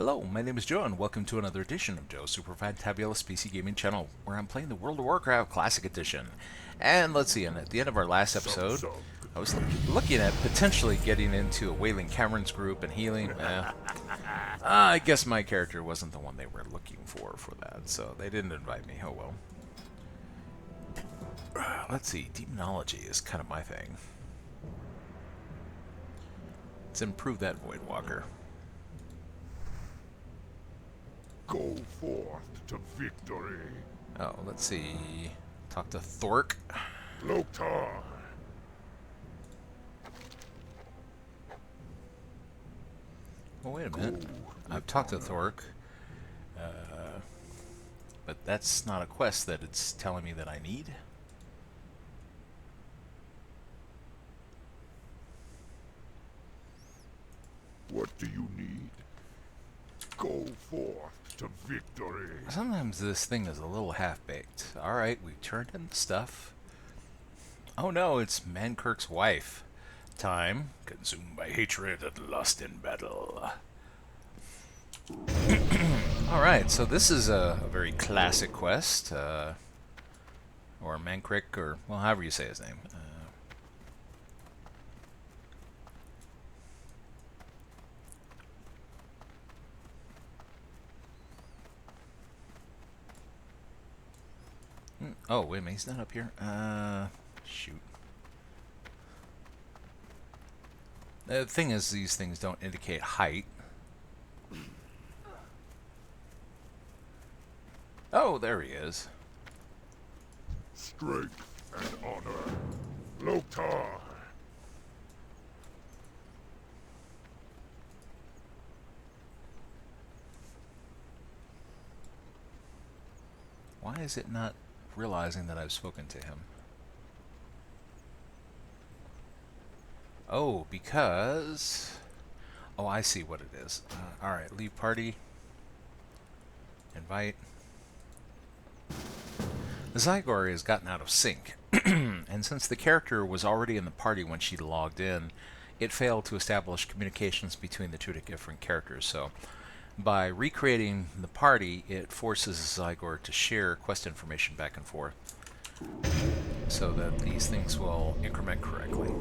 Hello, my name is Joe, and welcome to another edition of Joe's Super Fantabulous PC Gaming Channel, where I'm playing the World of Warcraft Classic Edition. And let's see, and at the end of our last episode, I was looking at potentially getting into a Wailing Caverns group and healing. I guess my character wasn't the one they were looking for that, so they didn't invite me. Oh well. Let's see, demonology is kind of my thing. Let's improve that Voidwalker. Go forth to victory. Oh, let's see. Talk to Thork. Loktar. Oh, wait a minute. I've talked to Thork. But that's not a quest that it's telling me that I need. What do you need? Go forth to victory. Sometimes this thing is a little half-baked. Alright, we've turned in the stuff. Oh no, it's Mankirk's wife. Time, consumed by hatred and lust in battle. Alright, so this is a very classic quest. Or Mankrik, or, well, however you say his name. Oh, wait a minute, he's not up here. Shoot. The thing is, these things don't indicate height. Oh, there he is. Strength and honor. Loktar. Why is it not realizing that I've spoken to him? Oh, because... Oh, I see what it is. Alright, leave party. Invite. The Zygor has gotten out of sync, and since the character was already in the party when she logged in, it failed to establish communications between the two different characters. So, by recreating the party, it forces Zygor to share quest information back and forth, so that these things will increment correctly.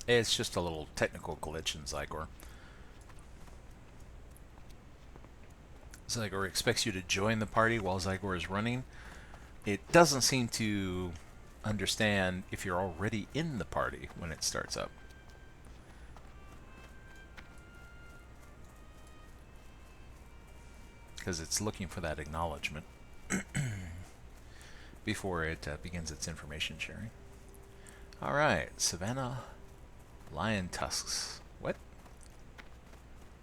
It's just a little technical glitch in Zygor. Zygor expects you to join the party while Zygor is running. It doesn't seem to understand if you're already in the party when it starts up. Because it's looking for that acknowledgement before it begins its information sharing. Alright, Savannah lion tusks. What?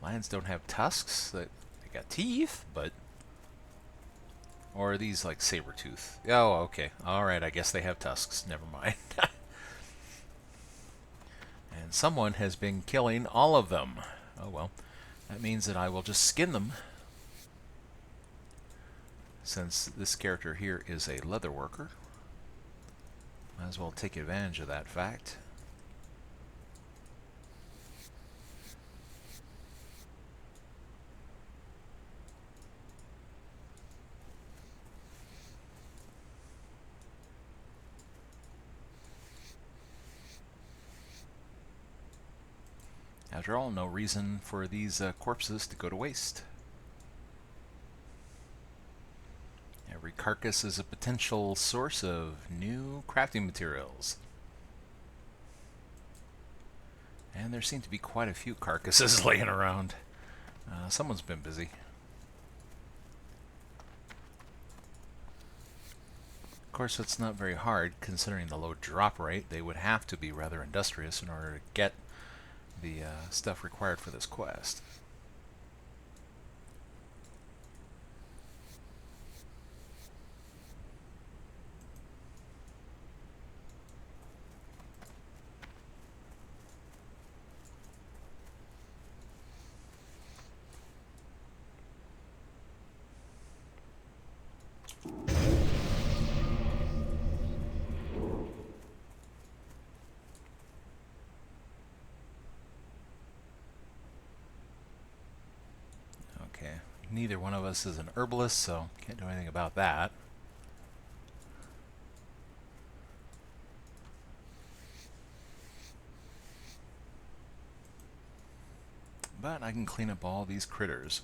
Lions don't have tusks? They got teeth, but... Or are these like saber tooth? Oh, okay. Alright, I guess they have tusks. Never mind. And someone has been killing all of them. Oh well. That means that I will just skin them. Since this character here is a leather worker, might as well take advantage of that fact. After all, no reason for these corpses to go to waste. Every carcass is a potential source of new crafting materials. And there seem to be quite a few carcasses laying around. Someone's been busy. Of course, it's not very hard, considering the low drop rate. They would have to be rather industrious in order to get the stuff required for this quest. neither one of us is an herbalist, so can't do anything about that. But I can clean up all these critters.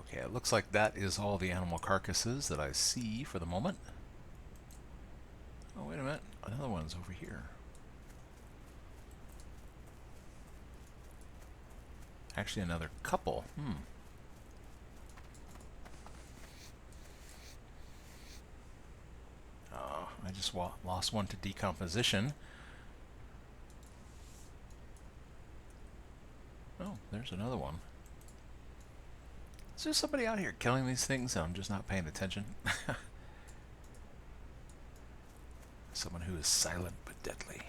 Okay, it looks like that is all the animal carcasses that I see for the moment. Oh, wait a minute. Another one's over here. Actually, another couple. Oh, I just lost one to decomposition. Oh, there's another one. Is there somebody out here killing these things and I'm just not paying attention? Someone who is silent but deadly.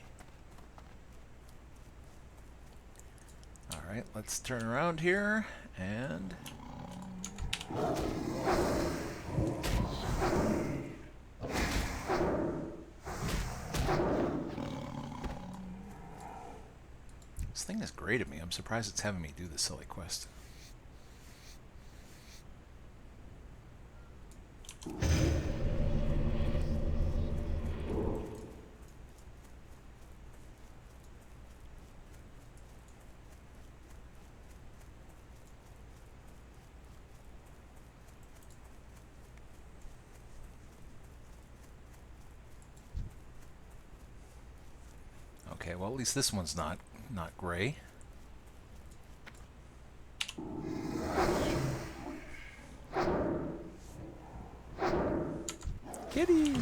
Alright, let's turn around here and... This thing is great at me. I'm surprised it's having me do this silly quest. Okay, well, at least this one's not gray. Kitty!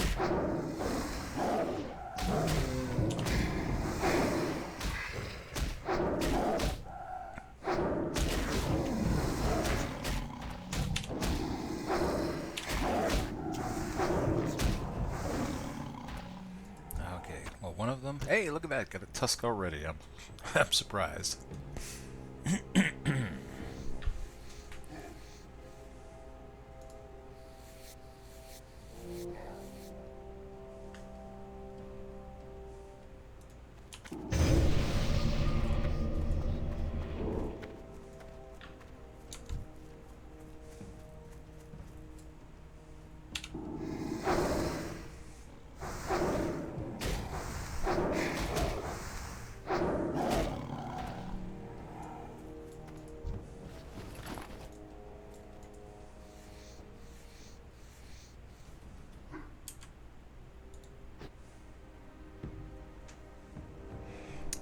Okay, well, one of them... Hey, look at that! Got a tusk already. I'm surprised.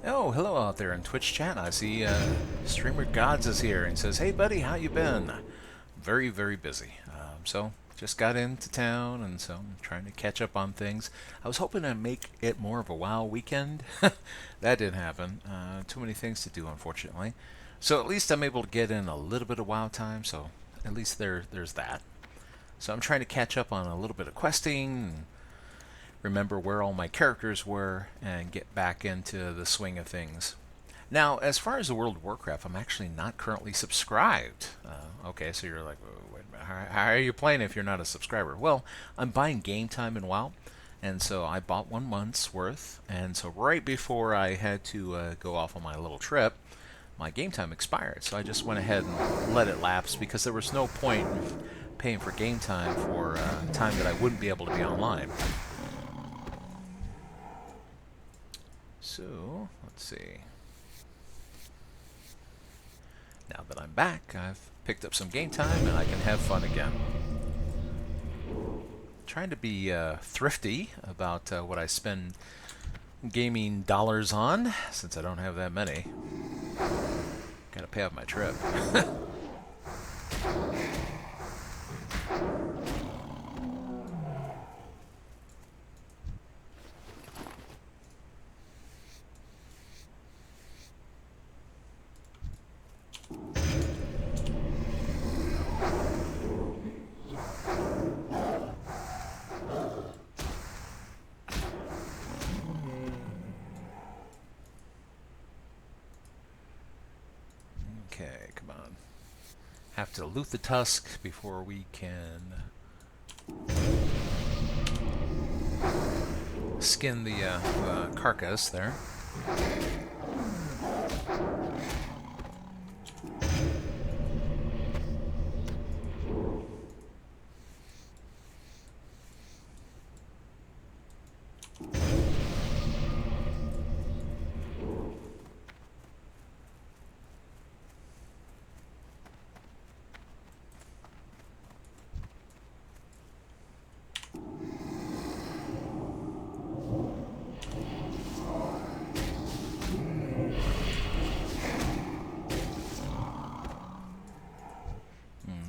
Oh, hello out there in Twitch chat. I see Streamer Gods is here and says, "Hey, buddy, how you been?" Very, very busy. So just got into town, and so I'm trying to catch up on things. I was hoping to make it more of a WoW weekend. That didn't happen. Too many things to do, unfortunately. So at least I'm able to get in a little bit of WoW time. So at least there's that. So I'm trying to catch up on a little bit of questing. Remember where all my characters were and get back into the swing of things. Now, as far as the World of Warcraft, I'm actually not currently subscribed. Okay, so you're like, wait a minute, how are you playing if you're not a subscriber? Well, I'm buying game time in WoW, and so I bought 1 month's worth, and so right before I had to go off on my little trip, my game time expired, so I just went ahead and let it lapse because there was no point in paying for game time for time that I wouldn't be able to be online. So, let's see. Now that I'm back, I've picked up some game time and I can have fun again. Trying to be thrifty about what I spend gaming dollars on, since I don't have that many. Gotta pay off my trip. Okay, come on. Have to loot the tusk before we can skin the carcass there.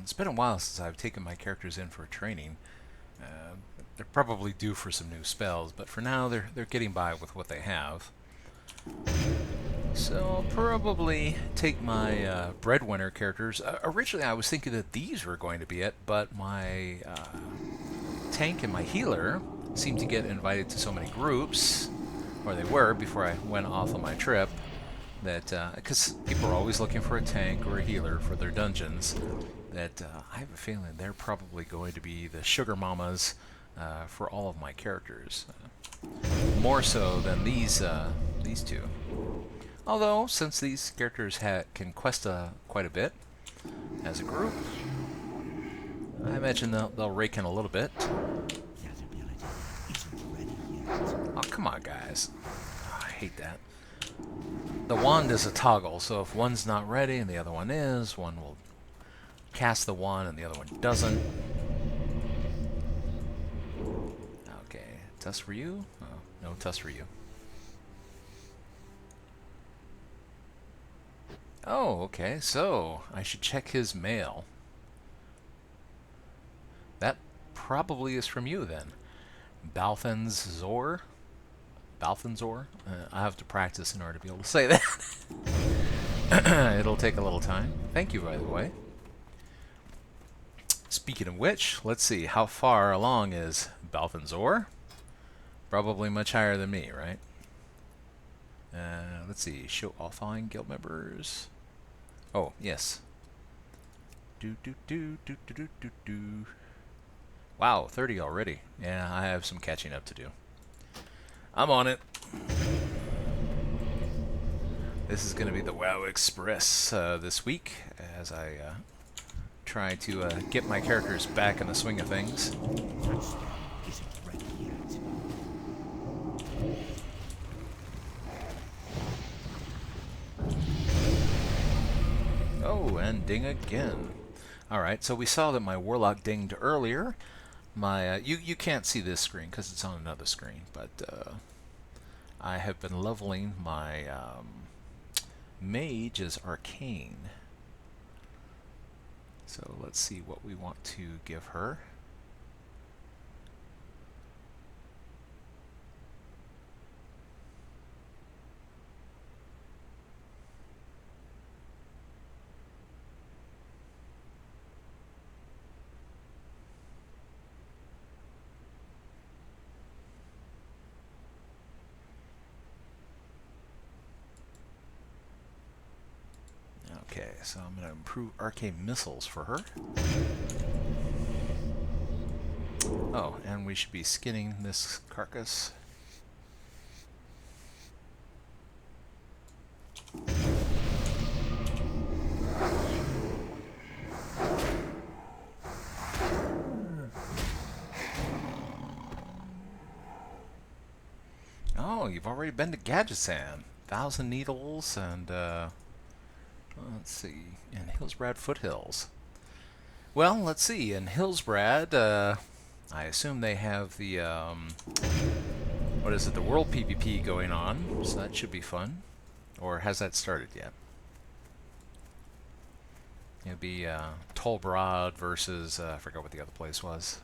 It's been a while since I've taken my characters in for training. They're probably due for some new spells, but for now they're getting by with what they have. So I'll probably take my breadwinner characters. Originally I was thinking that these were going to be it, but my tank and my healer seem to get invited to so many groups, or they were before I went off on my trip, that because people are always looking for a tank or a healer for their dungeons, that I have a feeling they're probably going to be the sugar mamas for all of my characters, more so than these two. Although, since these characters can quest quite a bit as a group, I imagine they'll rake in a little bit. Oh, come on, guys. Oh, I hate that. The wand is a toggle, so if one's not ready and the other one is, one will cast the wand and the other one doesn't. Okay, test for you? Oh, no test for you. Oh, okay, so I should check his mail. That probably is from you then. Balthanzor? Balthanzor? I have to practice in order to be able to say that. It'll take a little time. Thank you, by the way. Speaking of which, let's see, how far along is Balthanzor? Probably much higher than me, right? Let's see, show all following guild members. Oh, yes. Wow, 30 already. Yeah, I have some catching up to do. I'm on it. This is going to be the WoW Express this week, as I try to get my characters back in the swing of things. Oh, and ding again. Alright, so we saw that my Warlock dinged earlier. My you can't see this screen because it's on another screen, but I have been leveling my Mage as Arcane. So let's see what we want to give her. Okay, so I'm going to improve arcane missiles for her. Oh, and we should be skinning this carcass. Oh, you've already been to Gadgesan. 1,000 needles and let's see, in Hillsbrad Foothills. Well, let's see, in Hillsbrad, I assume they have the, what is it, the World PvP going on, so that should be fun. Or has that started yet? It'll be Tolbrod versus, I forgot what the other place was.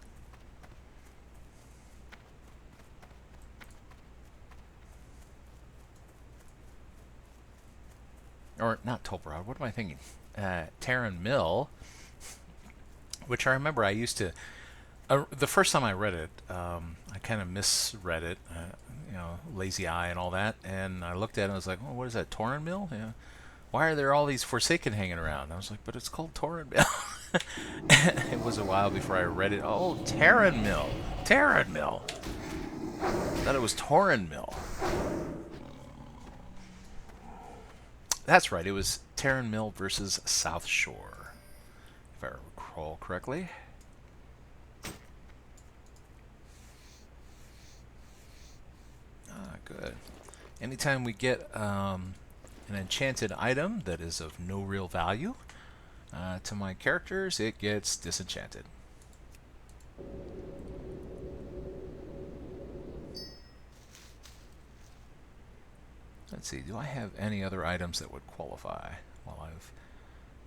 Or not Tolbrod, what am I thinking? Terran Mill, which I remember I used to, the first time I read it, I kind of misread it, you know, lazy eye and all that, and I looked at it and I was like, oh, what is that, Torren Mill? Yeah. Why are there all these Forsaken hanging around? I was like, but it's called Torren Mill. It was a while before I read it. Oh, Terran Mill. Terran Mill. Thought it was Torrin Mill. That's right, it was Terran Mill versus South Shore, if I recall correctly. Ah, good. Anytime we get an enchanted item that is of no real value to my characters, it gets disenchanted. Let's see, do I have any other items that would qualify while I'm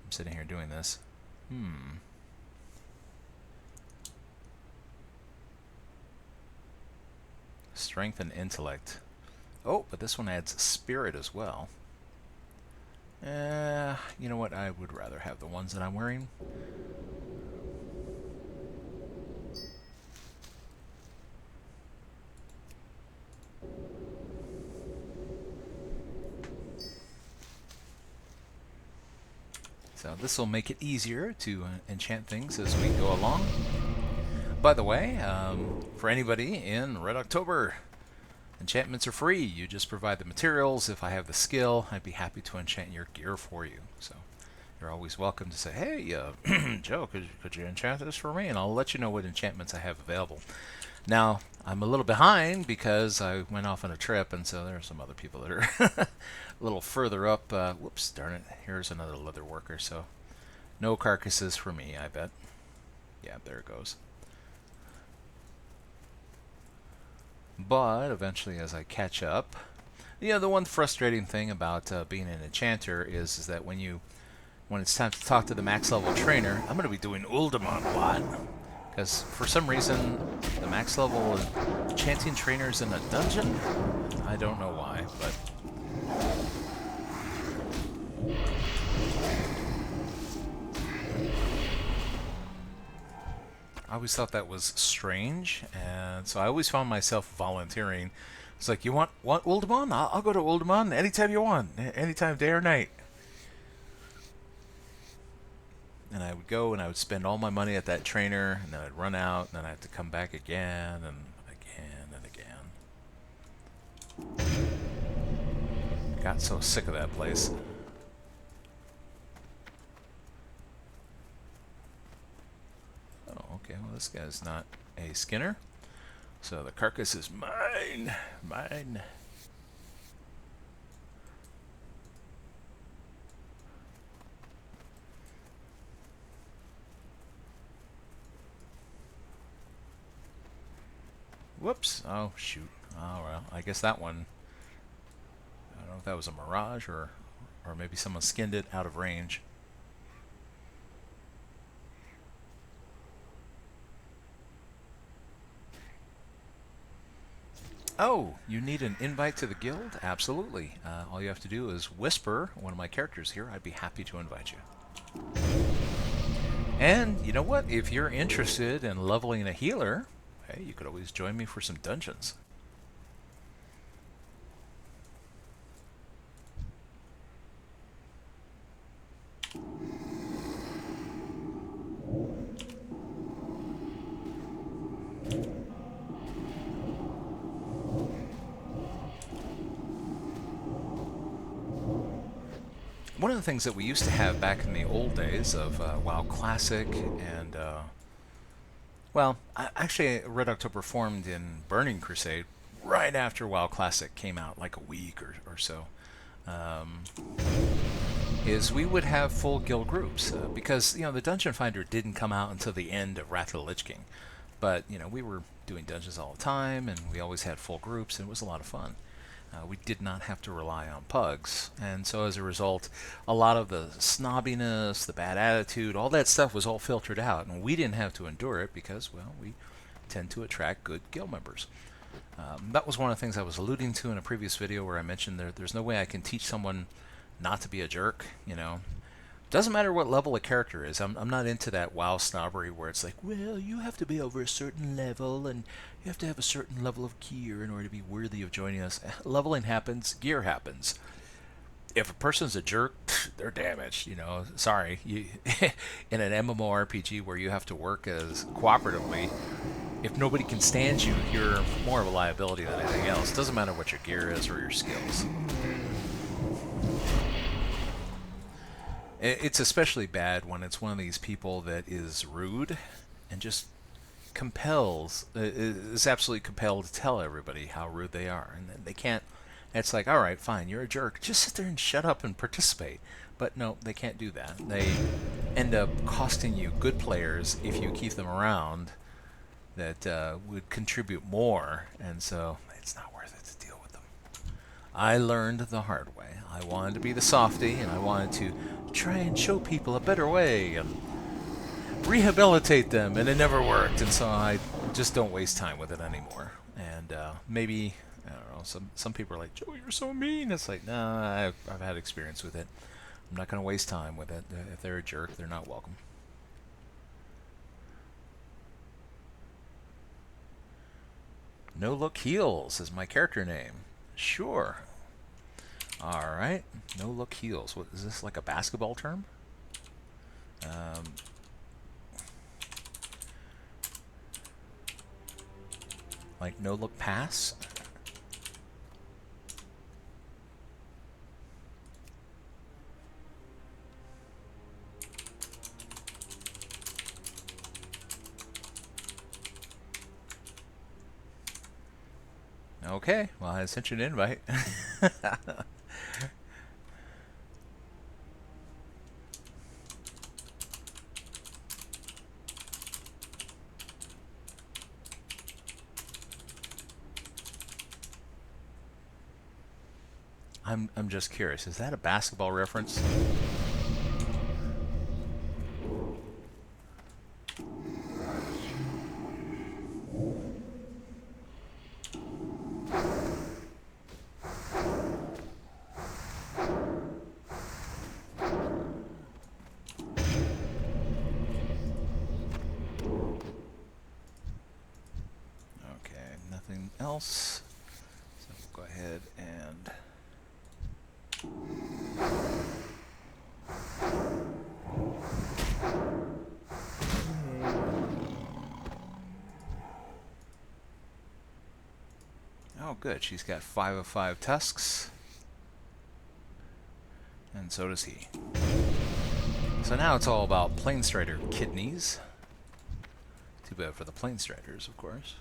sitting here doing this? Strength and intellect. Oh, but this one adds spirit as well. You know what? I would rather have the ones that I'm wearing. So this will make it easier to enchant things as we go along. By the way, for anybody in Red October, enchantments are free. You just provide the materials. If I have the skill, I'd be happy to enchant your gear for you. So you're always welcome to say, hey, Joe, could you enchant this for me? And I'll let you know what enchantments I have available. Now, I'm a little behind because I went off on a trip, and so there are some other people that are a little further up. Whoops, darn it. Here's another leather worker, so no carcasses for me, I bet. Yeah, there it goes. But eventually, as I catch up, the one frustrating thing about being an enchanter is that when it's time to talk to the max level trainer, I'm going to be doing Uldaman a lot. Because for some reason, the max level enchanting trainer's in a dungeon. I don't know why, but I always thought that was strange, and so I always found myself volunteering. It's like, you want Uldaman? I'll go to Uldaman anytime you want, anytime, day or night. And I would go and I would spend all my money at that trainer, and then I'd run out, and then I'd have to come back again and again and again. Got so sick of that place. Oh, okay, well this guy's not a skinner. So the carcass is mine. Mine. Whoops. Oh, shoot. Oh, well, I guess that one, I don't know if that was a mirage or maybe someone skinned it out of range. Oh, you need an invite to the guild? Absolutely. All you have to do is whisper one of my characters here. I'd be happy to invite you. And you know what? If you're interested in leveling a healer, hey, you could always join me for some dungeons. One of the things that we used to have back in the old days of WoW Classic and well, actually, Red October formed in Burning Crusade right after WoW Classic came out, like a week or so. Is we would have full guild groups because the Dungeon Finder didn't come out until the end of Wrath of the Lich King, but we were doing dungeons all the time, and we always had full groups, and it was a lot of fun. We did not have to rely on pugs, and so as a result, a lot of the snobbiness, the bad attitude, all that stuff was all filtered out, and we didn't have to endure it because, well, we tend to attract good guild members. That was one of the things I was alluding to in a previous video where I mentioned there's no way I can teach someone not to be a jerk. Doesn't matter what level a character is. I'm not into that WoW snobbery where it's like, well, you have to be over a certain level and you have to have a certain level of gear in order to be worthy of joining us. Leveling happens, gear happens. If a person's a jerk, they're damaged. Sorry, in an MMORPG where you have to work as cooperatively, if nobody can stand you, you're more of a liability than anything else. It doesn't matter what your gear is or your skills. It's especially bad when it's one of these people that is rude and just is absolutely compelled to tell everybody how rude they are. And they can't, it's like, all right, fine, you're a jerk. Just sit there and shut up and participate. But no, they can't do that. They end up costing you good players if you keep them around that would contribute more. And so it's not worth it to deal with them. I learned the hard way. I wanted to be the softy, and I wanted to try and show people a better way and rehabilitate them, and it never worked. And so I just don't waste time with it anymore. And maybe, I don't know, some people are like, Joe, you're so mean. It's like, nah, I've had experience with it. I'm not going to waste time with it. If they're a jerk, they're not welcome. No Look Heals is my character name. Sure. Alright. No Look Heals. What, is this like a basketball term? Like No Look Pass? Okay, well, I sent you an invite. I'm just curious, is that a basketball reference? Okay, nothing else. So we'll go ahead and oh, good. She's got 5 of 5 tusks. And so does he. So now it's all about Planestrider kidneys. Too bad for the Planestriders, of course.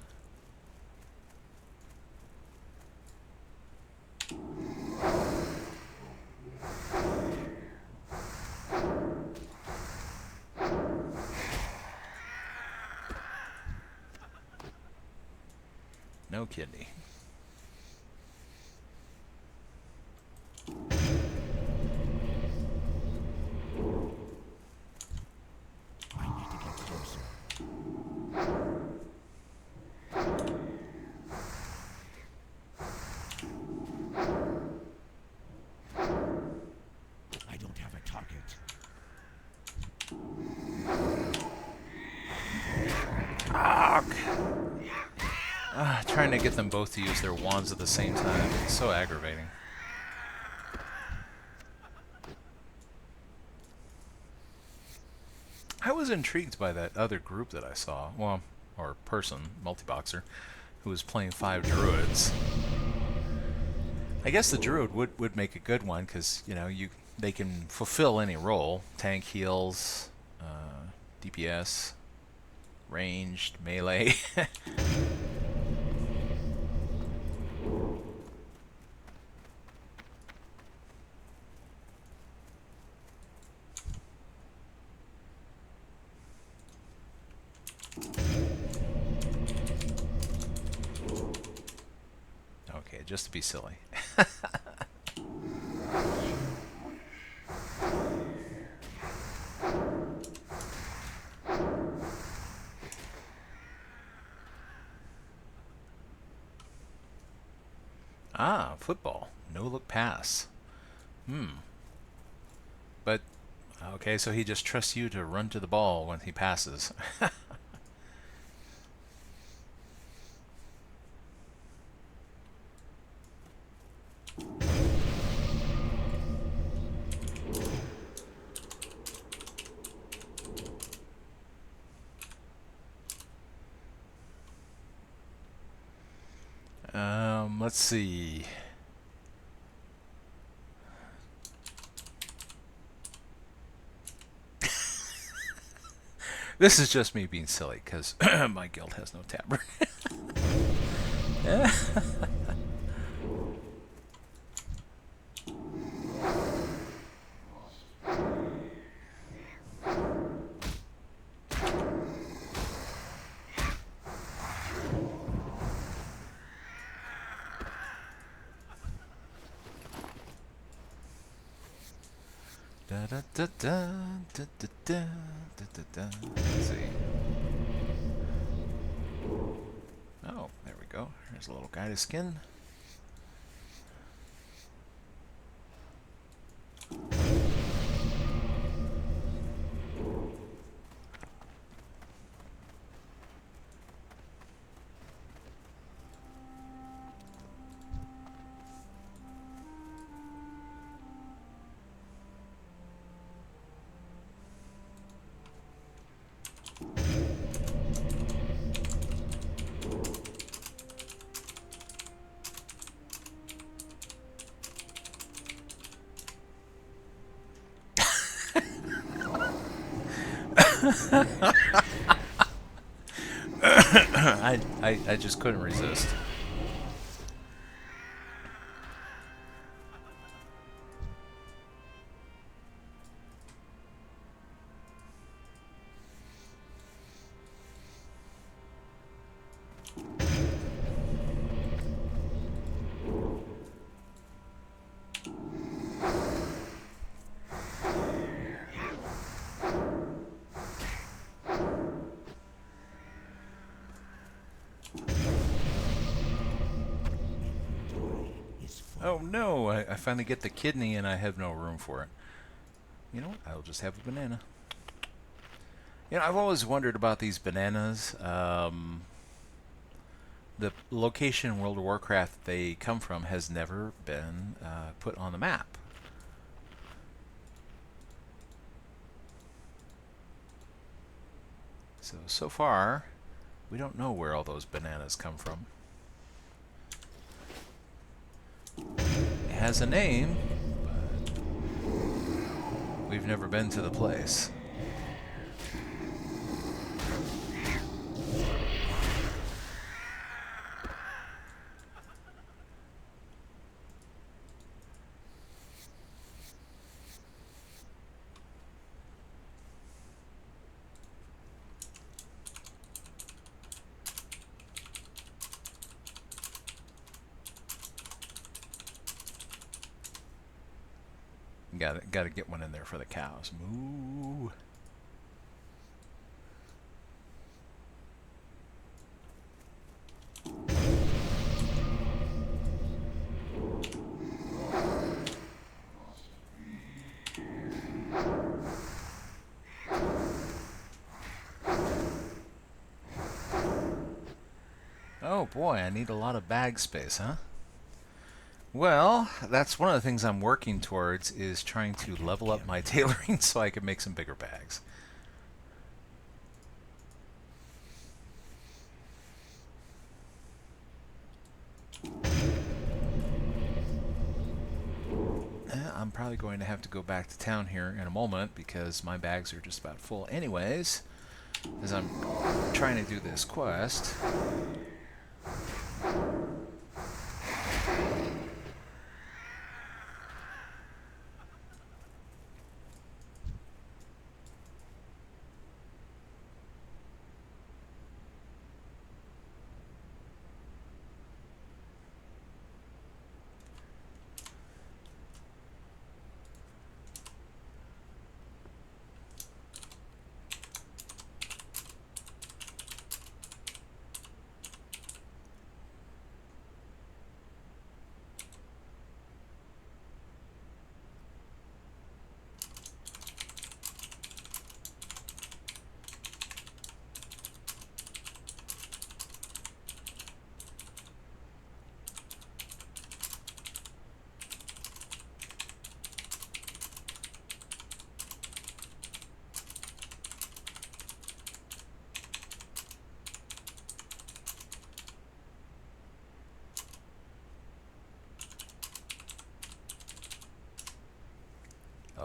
No kidney. I need to get closer. I don't have a target. Trying to get them both to use their wands at the same time. It's so aggravating. I was intrigued by that other group that I saw, well, or person, multi-boxer, who was playing 5 druids. I guess the druid would make a good one, because, you know, they can fulfill any role. Tank, heals, DPS, ranged, melee. Okay, just to be silly. Ah, football. No look pass. But, okay, so he just trusts you to run to the ball when he passes. Let's see. This is just me being silly, because my guild has no tavern. Da, da, da, da, da, da, da, da, da. Let's see. Oh, there we go. Here's a little guy to skin. I just couldn't resist. Oh no, I finally get the kidney and I have no room for it. You know what? I'll just have a banana. You know, I've always wondered about these bananas. The location in World of Warcraft they come from has never been put on the map. So far, we don't know where all those bananas come from. It has a name, but we've never been to the place. Got to get one in there for the cows. Moo. Oh boy, I need a lot of bag space, huh? Well, that's one of the things I'm working towards is trying to level up my tailoring so I can make some bigger bags. I'm probably going to have to go back to town here in a moment because my bags are just about full anyways, as I'm trying to do this quest.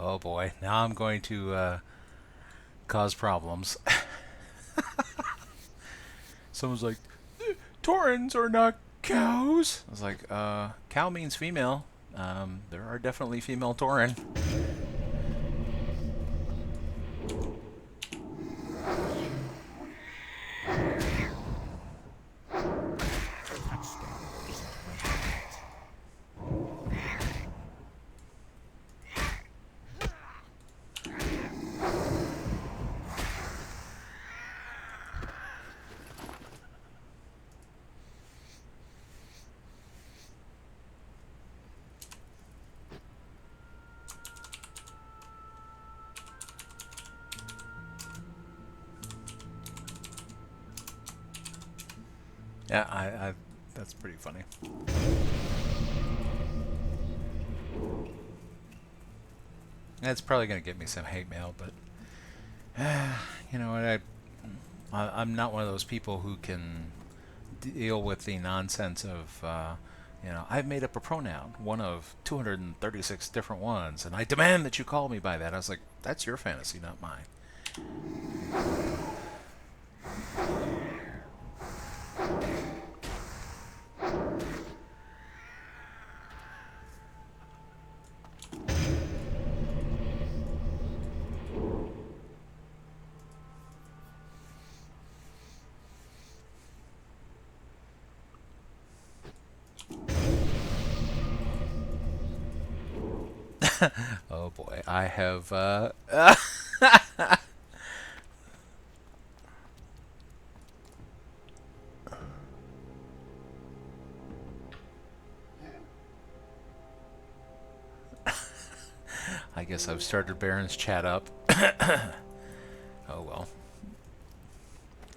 Oh boy, now I'm going to cause problems. Someone's like, Taurens are not cows. I was like, cow means female. There are definitely female Tauren. Touchstone isn't ready yet. Yeah, that's pretty funny. That's probably going to get me some hate mail, but you know what? I'm not one of those people who can deal with the nonsense of, I've made up a pronoun, one of 236 different ones, and I demand that you call me by that. I was like, that's your fantasy, not mine. Oh boy, I have. I guess I've started Baron's chat up. Oh well.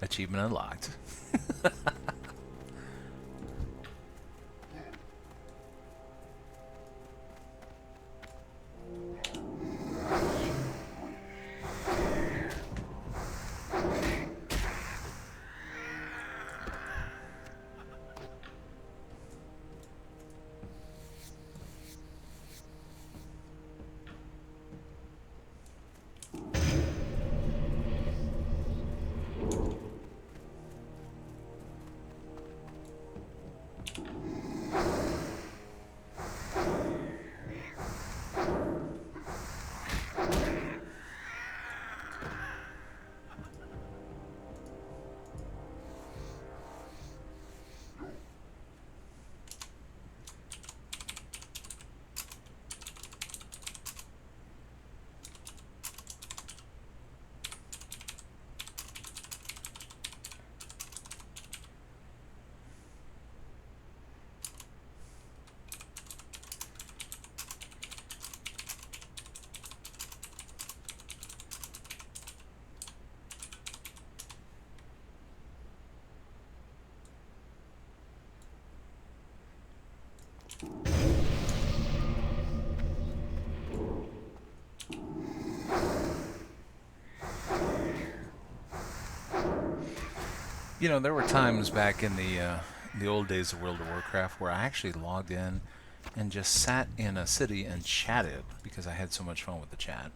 Achievement unlocked. You know, there were times back in the old days of World of Warcraft where I actually logged in and just sat in a city and chatted because I had so much fun with the chat.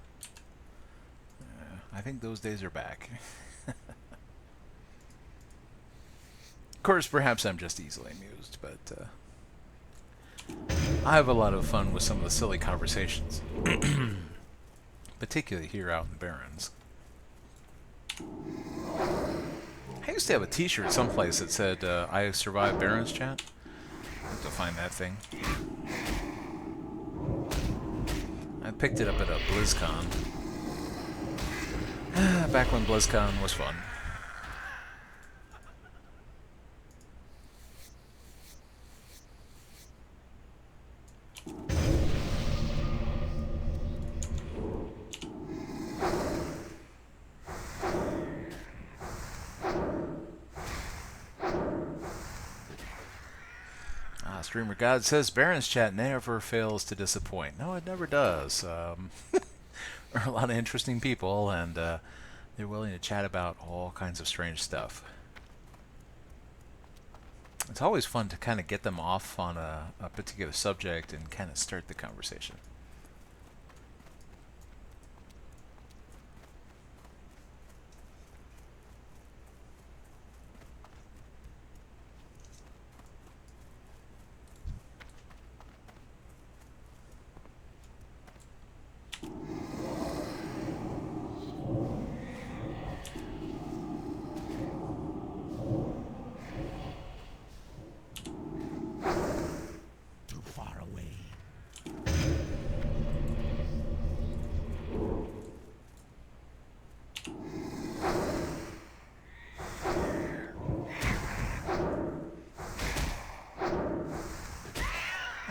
I think those days are back. Of course, perhaps I'm just easily amused, but I have a lot of fun with some of the silly conversations, particularly here out in the Barrens. I used to have a T-shirt someplace that said, "I survived Baron's chat." I have to find that thing. I picked it up at a BlizzCon. Back when BlizzCon was fun. Streamer God says Baron's chat never fails to disappoint. No, it never does. There are a lot of interesting people, and they're willing to chat about all kinds of strange stuff. It's always fun to kind of get them off on a particular subject and kind of start the conversation.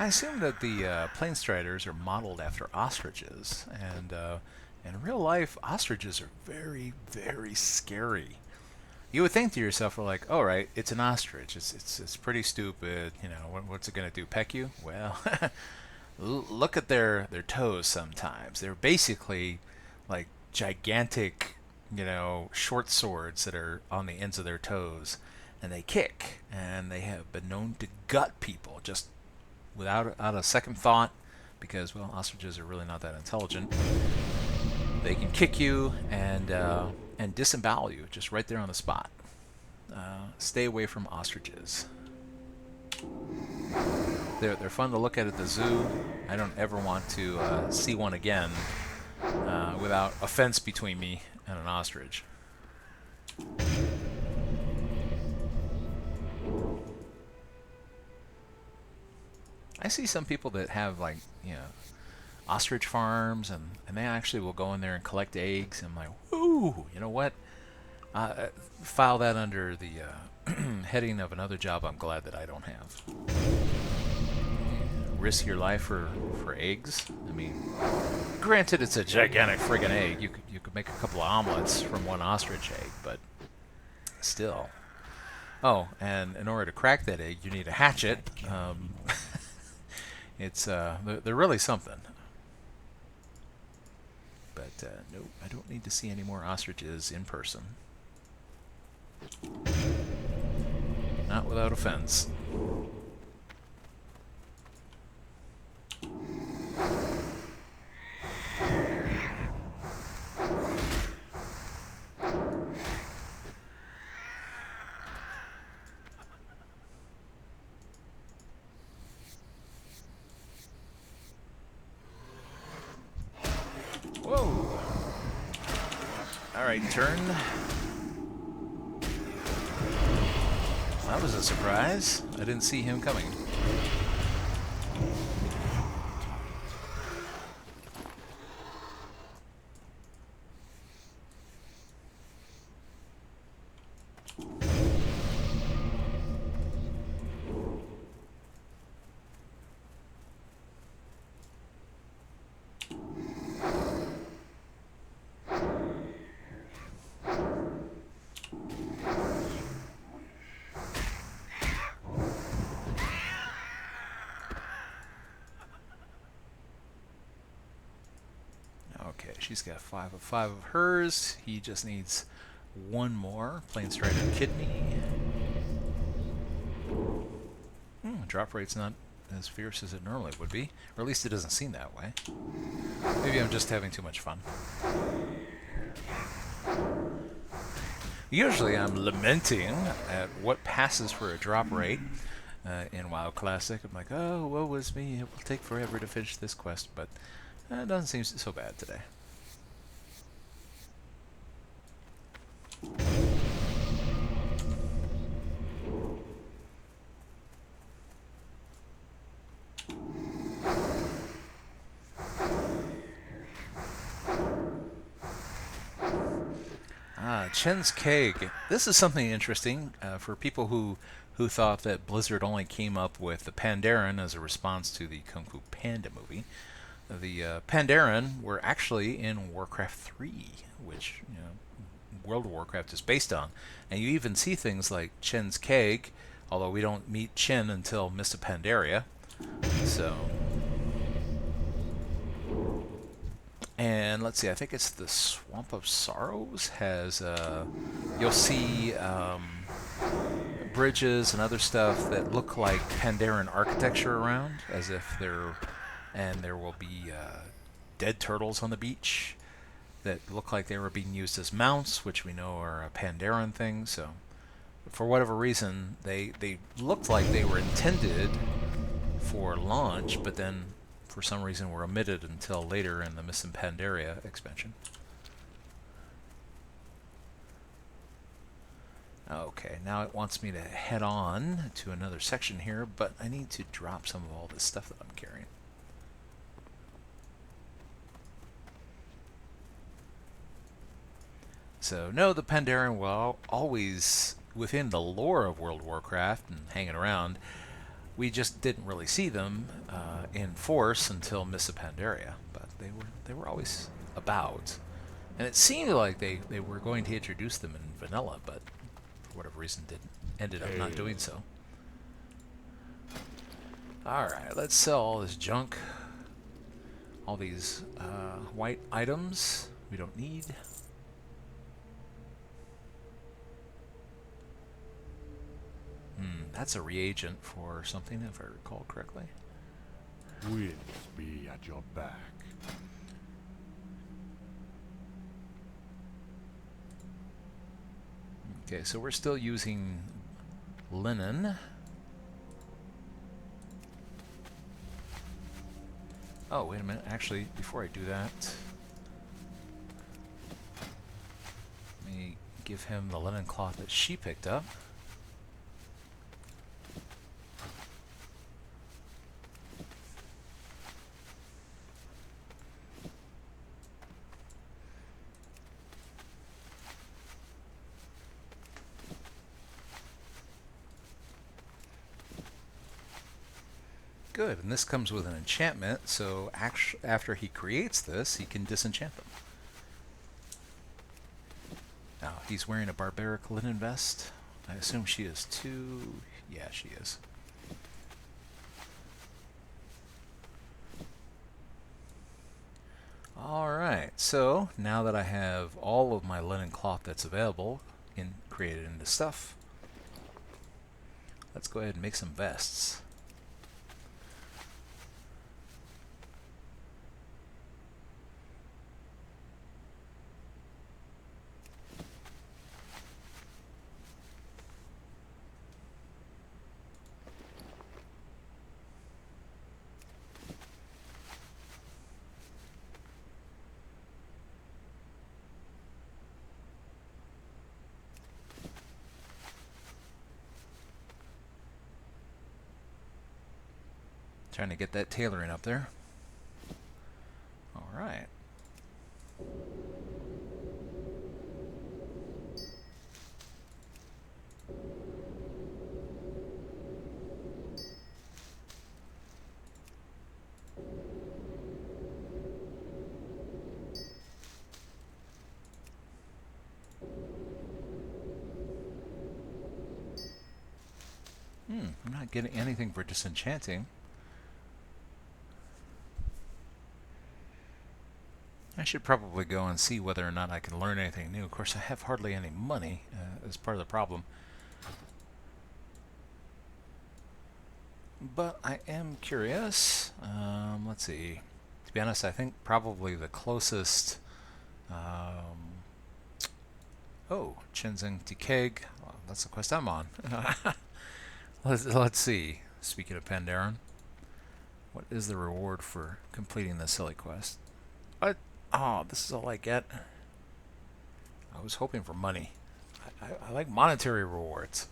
I assume that the plane striders are modeled after ostriches, and in real life, ostriches are very, very scary. You would think to yourself, well, like, all right, it's an ostrich. It's pretty stupid. You know, what's it gonna do? Peck you? Well, look at their toes. Sometimes they're basically like gigantic, short swords that are on the ends of their toes, and they kick, and they have been known to gut people just without a second thought, because well, ostriches are really not that intelligent. They can kick you and disembowel you just right there on the spot. Stay away from ostriches. They're fun to look at the zoo. I don't ever want to see one again without a fence between me and an ostrich. I see some people that have like, ostrich farms, and they actually will go in there and collect eggs. And I'm like, woo, you know what? File that under the heading of another job I'm glad that I don't have. Risk your life for eggs? I mean, granted, it's a gigantic friggin' egg. You could make a couple of omelets from one ostrich egg, but still. Oh, and in order to crack that egg, you need a hatchet. They're really something. But no, I don't need to see any more ostriches in person. Not without offense. Whoa! Alright, turn. That was a surprise. I didn't see him coming. Okay, she's got 5 of 5 of hers. He just needs one more. Plain Strider Kidney. Drop rate's not as fierce as it normally would be. Or at least it doesn't seem that way. Maybe I'm just having too much fun. Usually I'm lamenting at what passes for a drop rate in WoW Classic. I'm like, oh, woe is me. It will take forever to finish this quest, but it doesn't seem so bad today. Chen's Keg. This is something interesting for people who thought that Blizzard only came up with the Pandaren as a response to the Kung Fu Panda movie. The Pandaren were actually in Warcraft 3, which World of Warcraft is based on. And you even see things like Chen's Keg, although we don't meet Chen until Mists of Pandaria. So, and let's see, I think it's the Swamp of Sorrows has, you'll see bridges and other stuff that look like Pandaren architecture around, as if they're, and there will be dead turtles on the beach that look like they were being used as mounts, which we know are a Pandaren thing. So, for whatever reason, they looked like they were intended for launch, but then for some reason were omitted until later in the Mists of Pandaria expansion. Okay, now it wants me to head on to another section here, but I need to drop some of all this stuff that I'm carrying. So, no, the Pandaren will always, within the lore of World of Warcraft and hanging around, We just didn't really see them in force until Miss Pandaria, but they were always about. And it seemed like they were going to introduce them in vanilla, but for whatever reason ended up not doing so. Alright, let's sell all this junk. All these white items we don't need. That's a reagent for something, if I recall correctly. Winds be at your back. Okay, so we're still using linen. Oh, wait a minute. Actually, before I do that, let me give him the linen cloth that she picked up. Good, and this comes with an enchantment, so after he creates this, he can disenchant them. Now, he's wearing a barbaric linen vest. I assume she is too. Yeah, she is. Alright, so now that I have all of my linen cloth that's available created into stuff, let's go ahead and make some vests. Trying to get that tailoring up there. All right. I'm not getting anything for disenchanting. I should probably go and see whether or not I can learn anything new. Of course, I have hardly any money as part of the problem. But I am curious. Let's see. To be honest, I think probably the closest... oh, Chinzing to Keg. Well, that's the quest I'm on. Let's see. Speaking of Pandaren, what is the reward for completing this silly quest? What? Oh, this is all I get. I was hoping for money. I like monetary rewards.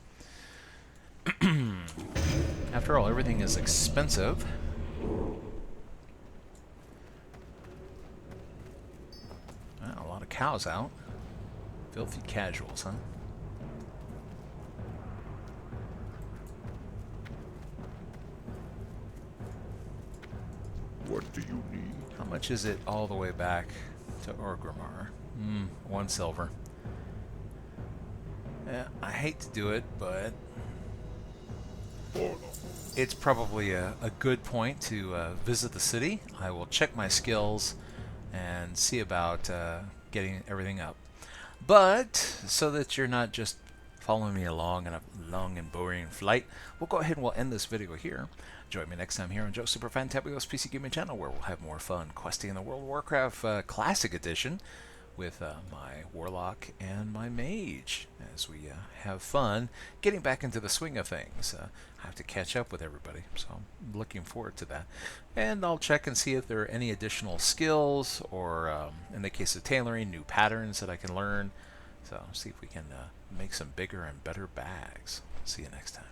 After all, everything is expensive. Well, a lot of cows out. Filthy casuals, huh? What do you need? How much is it all the way back to Orgrimmar? 1 silver. Yeah, I hate to do it, but Warlock. it's probably a good point to visit the city. I will check my skills and see about getting everything up. But, so that you're not just following me along in a long and boring flight, we'll go ahead and we'll end this video here. Join me next time here on Joe Superfan Tabulous PC Gaming Channel, where we'll have more fun questing in the World of Warcraft Classic Edition with my Warlock and my Mage, as we have fun getting back into the swing of things. I have to catch up with everybody, so I'm looking forward to that. And I'll check and see if there are any additional skills, or in the case of tailoring, new patterns that I can learn. So see if we can make some bigger and better bags. See you next time.